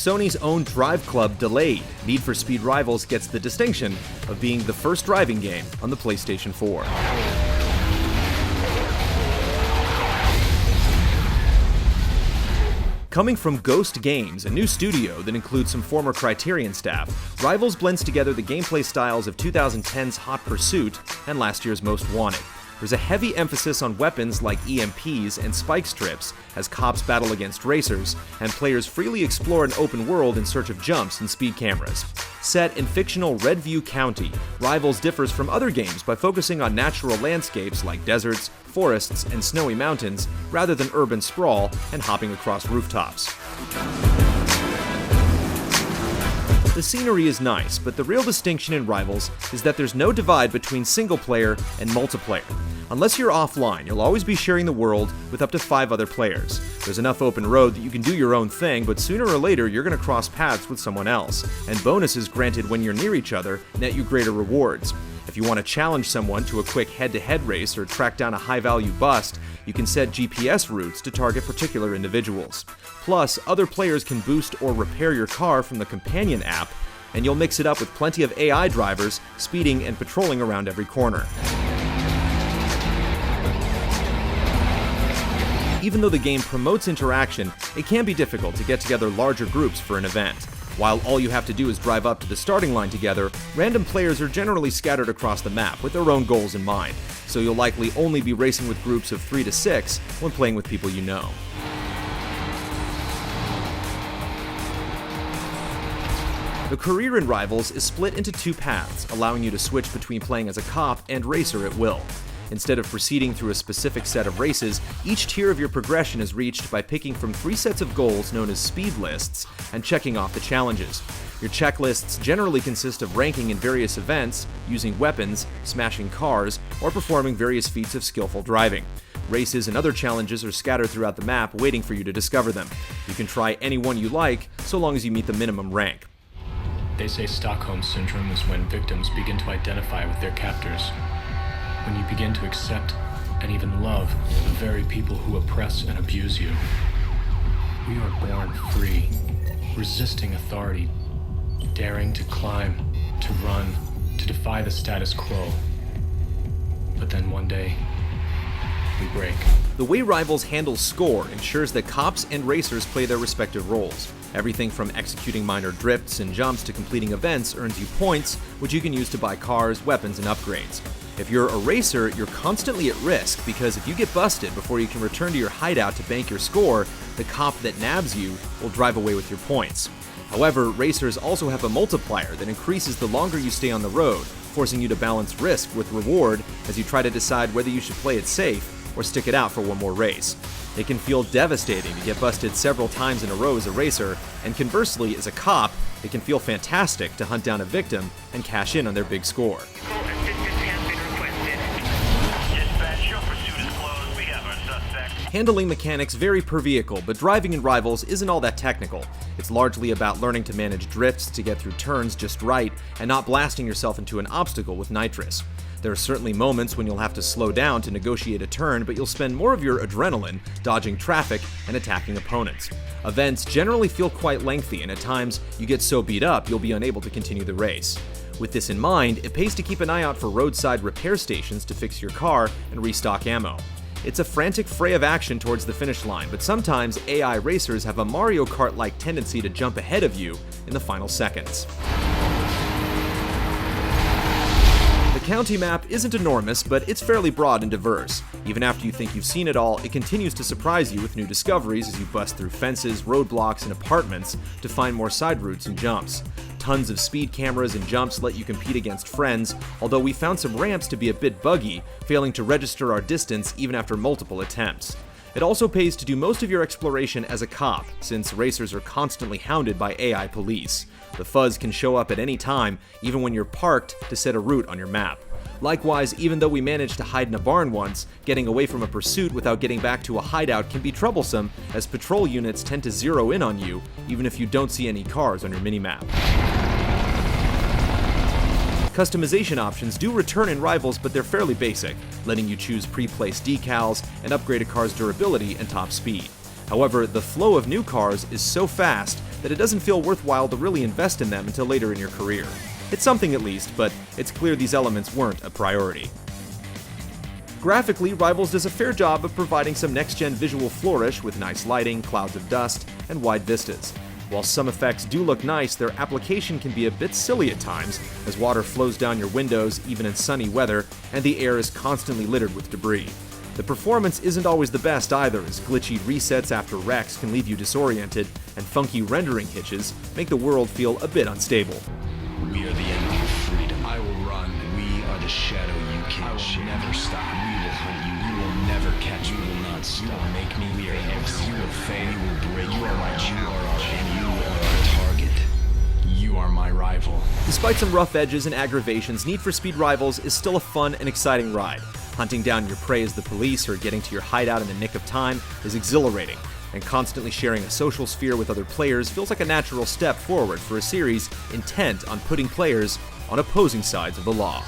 Sony's own Drive Club delayed, Need for Speed Rivals gets the distinction of being the first driving game on the PlayStation 4. Coming from Ghost Games, a new studio that includes some former Criterion staff, Rivals blends together the gameplay styles of 2010's Hot Pursuit and last year's Most Wanted. There's a heavy emphasis on weapons like EMPs and spike strips as cops battle against racers, and players freely explore an open world in search of jumps and speed cameras. Set in fictional Redview County, Rivals differs from other games by focusing on natural landscapes like deserts, forests, and snowy mountains, rather than urban sprawl and hopping across rooftops. The scenery is nice, but the real distinction in Rivals is that there's no divide between single-player and multiplayer. Unless you're offline, you'll always be sharing the world with up to 5 other players. There's enough open road that you can do your own thing, but sooner or later you're going to cross paths with someone else, and bonuses granted when you're near each other net you greater rewards. If you want to challenge someone to a quick head-to-head race or track down a high-value bust, you can set GPS routes to target particular individuals. Plus, other players can boost or repair your car from the companion app, and you'll mix it up with plenty of AI drivers speeding and patrolling around every corner. Even though the game promotes interaction, it can be difficult to get together larger groups for an event. While all you have to do is drive up to the starting line together, random players are generally scattered across the map with their own goals in mind, so you'll likely only be racing with groups of 3 to 6 when playing with people you know. The career in Rivals is split into 2 paths, allowing you to switch between playing as a cop and racer at will. Instead of proceeding through a specific set of races, each tier of your progression is reached by picking from 3 sets of goals known as speed lists and checking off the challenges. Your checklists generally consist of ranking in various events, using weapons, smashing cars, or performing various feats of skillful driving. Races and other challenges are scattered throughout the map, waiting for you to discover them. You can try any one you like, so long as you meet the minimum rank. They say Stockholm Syndrome is when victims begin to identify with their captors. When you begin to accept and even love the very people who oppress and abuse you. We are born free, resisting authority, daring to climb, to run, to defy the status quo. But then one day, we break. The way Rivals handles score ensures that cops and racers play their respective roles. Everything from executing minor drifts and jumps to completing events earns you points, which you can use to buy cars, weapons, and upgrades. If you're a racer, you're constantly at risk because if you get busted before you can return to your hideout to bank your score, the cop that nabs you will drive away with your points. However, racers also have a multiplier that increases the longer you stay on the road, forcing you to balance risk with reward as you try to decide whether you should play it safe or stick it out for one more race. It can feel devastating to get busted several times in a row as a racer, and conversely, as a cop, it can feel fantastic to hunt down a victim and cash in on their big score. Handling mechanics vary per vehicle, but driving in Rivals isn't all that technical. It's largely about learning to manage drifts to get through turns just right, and not blasting yourself into an obstacle with nitrous. There are certainly moments when you'll have to slow down to negotiate a turn, but you'll spend more of your adrenaline dodging traffic and attacking opponents. Events generally feel quite lengthy, and at times you get so beat up you'll be unable to continue the race. With this in mind, it pays to keep an eye out for roadside repair stations to fix your car and restock ammo. It's a frantic fray of action towards the finish line, but sometimes AI racers have a Mario Kart-like tendency to jump ahead of you in the final seconds. The county map isn't enormous, but it's fairly broad and diverse. Even after you think you've seen it all, it continues to surprise you with new discoveries as you bust through fences, roadblocks, and apartments to find more side routes and jumps. Tons of speed cameras and jumps let you compete against friends, although we found some ramps to be a bit buggy, failing to register our distance even after multiple attempts. It also pays to do most of your exploration as a cop, since racers are constantly hounded by AI police. The fuzz can show up at any time, even when you're parked to set a route on your map. Likewise, even though we managed to hide in a barn once, getting away from a pursuit without getting back to a hideout can be troublesome, as patrol units tend to zero in on you, even if you don't see any cars on your minimap. Customization options do return in Rivals, but they're fairly basic, letting you choose pre-placed decals and upgrade a car's durability and top speed. However, the flow of new cars is so fast that it doesn't feel worthwhile to really invest in them until later in your career. It's something at least, but it's clear these elements weren't a priority. Graphically, Rivals does a fair job of providing some next-gen visual flourish with nice lighting, clouds of dust, and wide vistas. While some effects do look nice, their application can be a bit silly at times, as water flows down your windows even in sunny weather, and the air is constantly littered with debris. The performance isn't always the best either, as glitchy resets after wrecks can leave you disoriented, and funky rendering hitches make the world feel a bit unstable. We are the enemy of freedom. I will run. We are the shadow you can't shake. I will never stop. We will hunt you. You will never catch me. You will not stop. You will make me. We are enemies. You will fail. You will break. You are my challenge. And you are our target. You are my rival. Despite some rough edges and aggravations, Need for Speed Rivals is still a fun and exciting ride. Hunting down your prey as the police or getting to your hideout in the nick of time is exhilarating, and constantly sharing a social sphere with other players feels like a natural step forward for a series intent on putting players on opposing sides of the law.